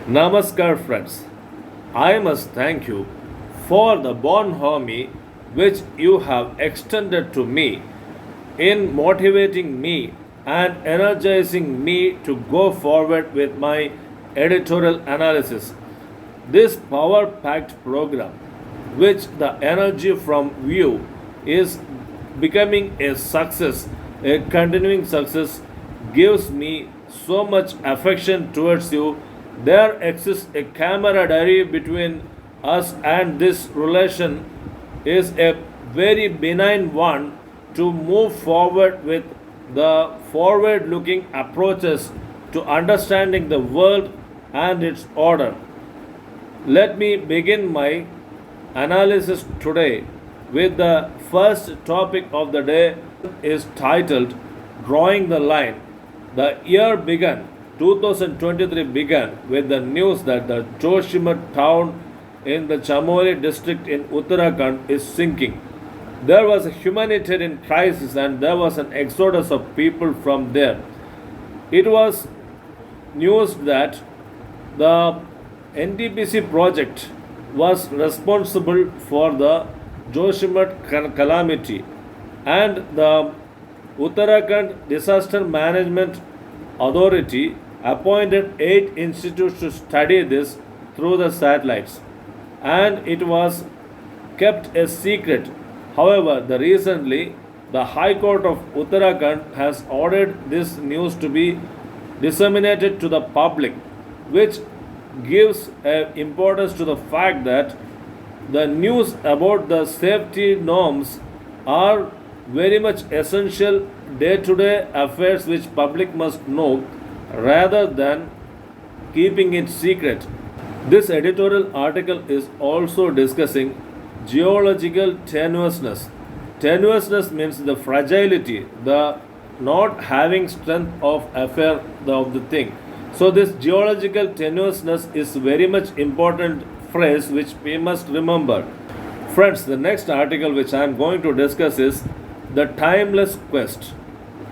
Namaskar, friends. I must thank you for the bonhomie which you have extended to me in motivating me and energizing me to go forward with my editorial analysis. This power packed program, which the energy from you is becoming a success, a continuing success, gives me so much affection towards you. There exists a camaraderie between us, and this relation is a very benign one to move forward with the forward looking approaches to understanding the world and its order. Let me begin my analysis today with the first topic of the day is titled Drawing the Line. The year began 2023 began with the news that the Joshima town in the Chamoli district in Uttarakhand is sinking. There was a humanitarian crisis and there was an exodus of people from there. It was news that the NDPC project was responsible for the Joshimat calamity, and the Uttarakhand Disaster Management Authority appointed 8 institutes to study this through the satellites, and it was kept a secret. However, recently the High Court of Uttarakhand has ordered this news to be disseminated to the public, which gives importance to the fact that the news about the safety norms are very much essential day-to-day affairs which public must know rather than keeping it secret. This editorial article is also discussing geological tenuousness. Tenuousness means the fragility, the not having strength of affair of the thing. So this geological tenuousness is very much important phrase which we must remember. Friends, the next article which I am going to discuss is the timeless quest.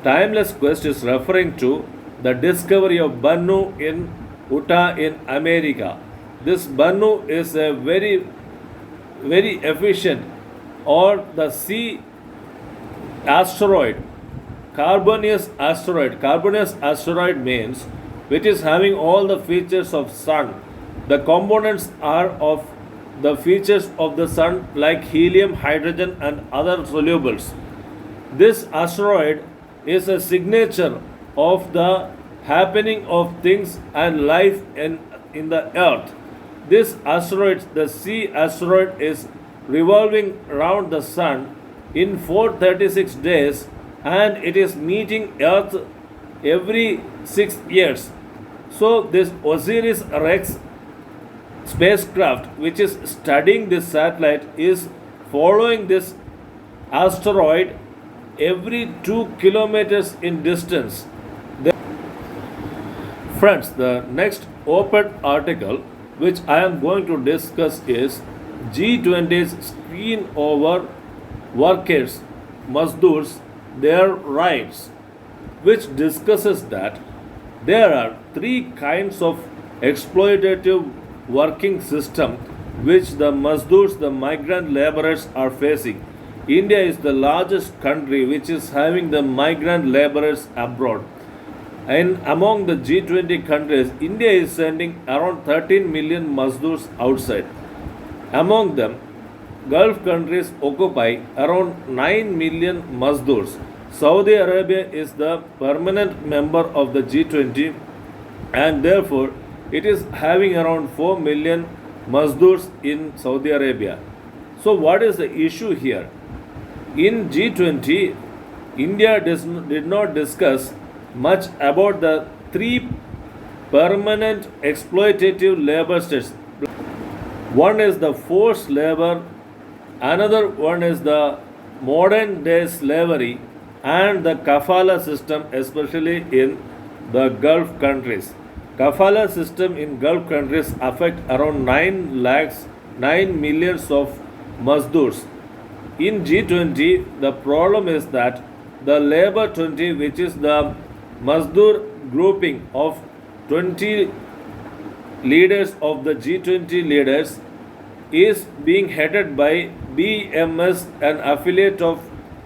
Timeless quest is referring to the discovery of Bennu in Utah in America. This Bennu is a very efficient or the sea asteroid, Carboneous asteroid means which is having all the features of sun. The components are of the features of the sun like helium, hydrogen and other solubles. This asteroid is a signature of the happening of things and life in the earth. This asteroid, the sea asteroid, is revolving around the sun in 436 days, and it is meeting earth every 6 years. So this Osiris Rex spacecraft which is studying this satellite is following this asteroid every 2 kilometers in distance. Friends, the next open article which I am going to discuss is G20's screen over workers, Mazdoors, their rights, which discusses that there are three kinds of exploitative working system which the Mazdoors, the migrant laborers, are facing. India is the largest country which is having the migrant laborers abroad. And among the G20 countries, India is sending around 13 million Mazdoors outside. Among them, Gulf countries occupy around 9 million Mazdoors. Saudi Arabia is the permanent member of the G20, and therefore it is having around 4 million Mazdoors in Saudi Arabia. So, what is the issue here? In G20, India did not discuss much about the three permanent exploitative labor states. One is the forced labor, another one is the modern day slavery, and the kafala system, especially in the Gulf countries. Kafala system in Gulf countries affect around 9 millions of Mazdoors. In G20, the problem is that the Labor 20, which is the Mazdoor grouping of 20 leaders of the G20 leaders is being headed by BMS, an affiliate of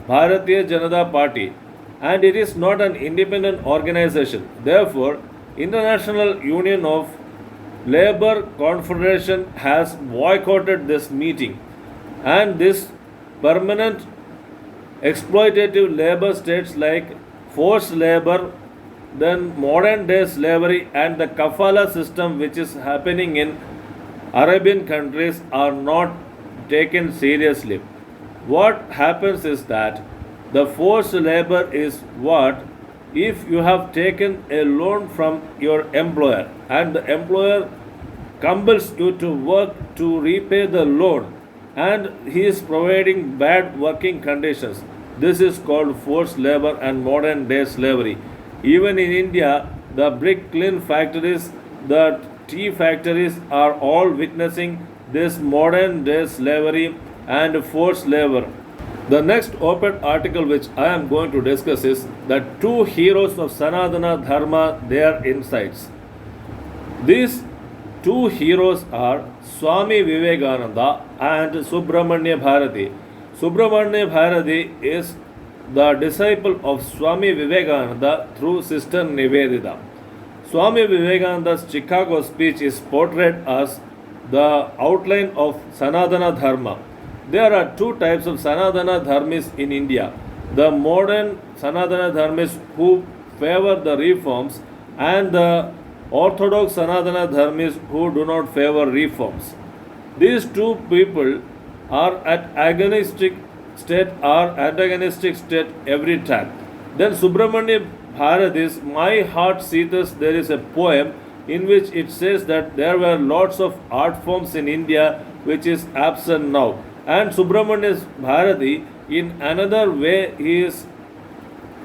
Bharatiya Janata Party, and it is not an independent organization. Therefore, International Union of Labour Confederation has boycotted this meeting, and this permanent exploitative labor states like forced labor, then modern day slavery, and the kafala system which is happening in Arabian countries are not taken seriously. What happens is that the forced labor is what if you have taken a loan from your employer and the employer compels you to work to repay the loan and he is providing bad working conditions. This is called forced labor and modern day slavery. Even in India, the brick kiln factories, the tea factories are all witnessing this modern day slavery and forced labor. The next open article which I am going to discuss is the two heroes of Sanatana Dharma, their insights. These two heroes are Swami Vivekananda and Subramanya Bharati. Subramanya Bharati is the disciple of Swami Vivekananda through Sister Nivedita. Swami Vivekananda's Chicago speech is portrayed as the outline of Sanatana Dharma. There are two types of Sanatana Dharmis in India. The modern Sanatana Dharmis who favor the reforms and the orthodox Sanatana Dharmis who do not favor reforms. These two people are at antagonistic state every time. Then Subramanya Bharati's My Heart Seethas, there is a poem in which it says that there were lots of art forms in India which is absent now. And Subramanya Bharati, in another way, he is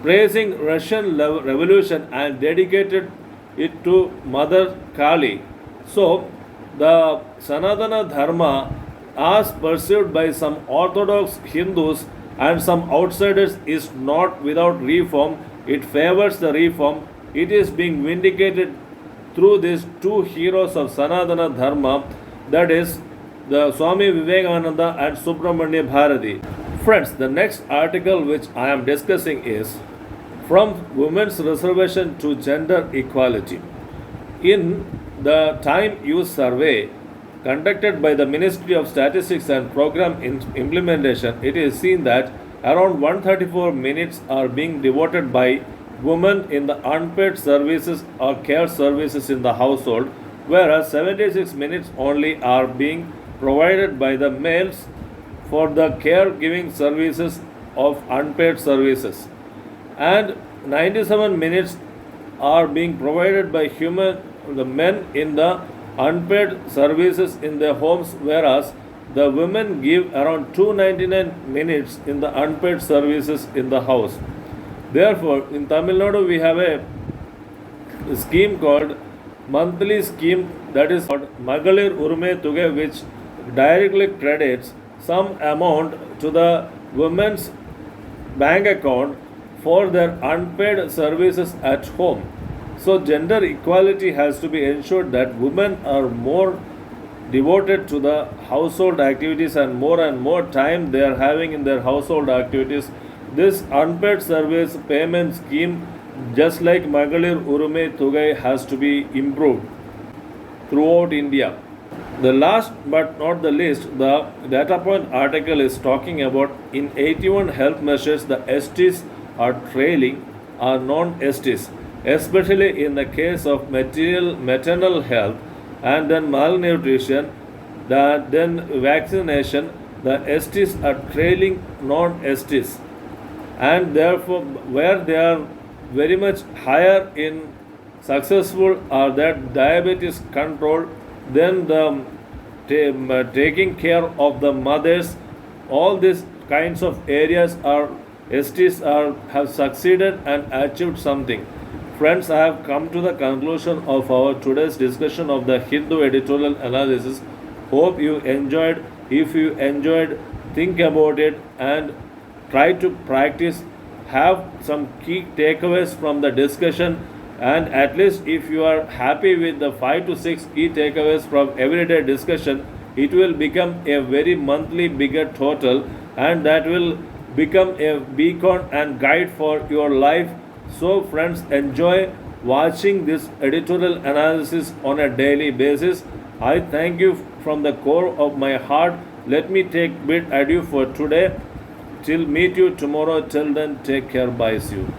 praising Russian revolution and dedicated it to Mother Kali. So, the Sanatana Dharma, as pursued by some Orthodox Hindus and some outsiders, is not without reform. It favors the reform. It is being vindicated through these two heroes of Sanatana Dharma, that is, the Swami Vivekananda and Subramanya Bharati. Friends, the next article which I am discussing is From Women's Reservation to Gender Equality. In the Time Use Survey conducted by the Ministry of Statistics and Program Implementation, it is seen that around 134 minutes are being devoted by women in the unpaid services or care services in the household, whereas 76 minutes only are being provided by the males for the caregiving services of unpaid services, and 97 minutes are being provided by the men in the unpaid services in their homes, whereas the women give around 299 minutes in the unpaid services in the house. Therefore, in Tamil Nadu we have a scheme called monthly scheme, that is called Magalir Urume Tuge, which directly credits some amount to the women's bank account for their unpaid services at home. So, gender equality has to be ensured that women are more devoted to the household activities and more time they are having in their household activities. This unpaid service payment scheme, just like Magalir Urume Tugai, has to be improved throughout India. The last but not the least, the data point article is talking about in 81 health measures, the STs are trailing are non-STs, especially in the case of maternal health and then malnutrition, then vaccination. The STs are trailing non-STs, and therefore, where they are very much higher in successful are that diabetes control, then the taking care of the mothers, all these kinds of areas are STs have succeeded and achieved something. Friends, I have come to the conclusion of our today's discussion of the Hindu editorial analysis. Hope you enjoyed. If you enjoyed, think about it and try to practice. Have some key takeaways from the discussion And at least if you are happy with the 5 to 6 key takeaways from everyday discussion, it will become a very monthly bigger total, and that will become a beacon and guide for your life. So friends, enjoy watching this editorial analysis on a daily basis. I thank you from the core of my heart. Let me take bid adieu for today. Till meet you tomorrow. Till then, take care. Bye. See you.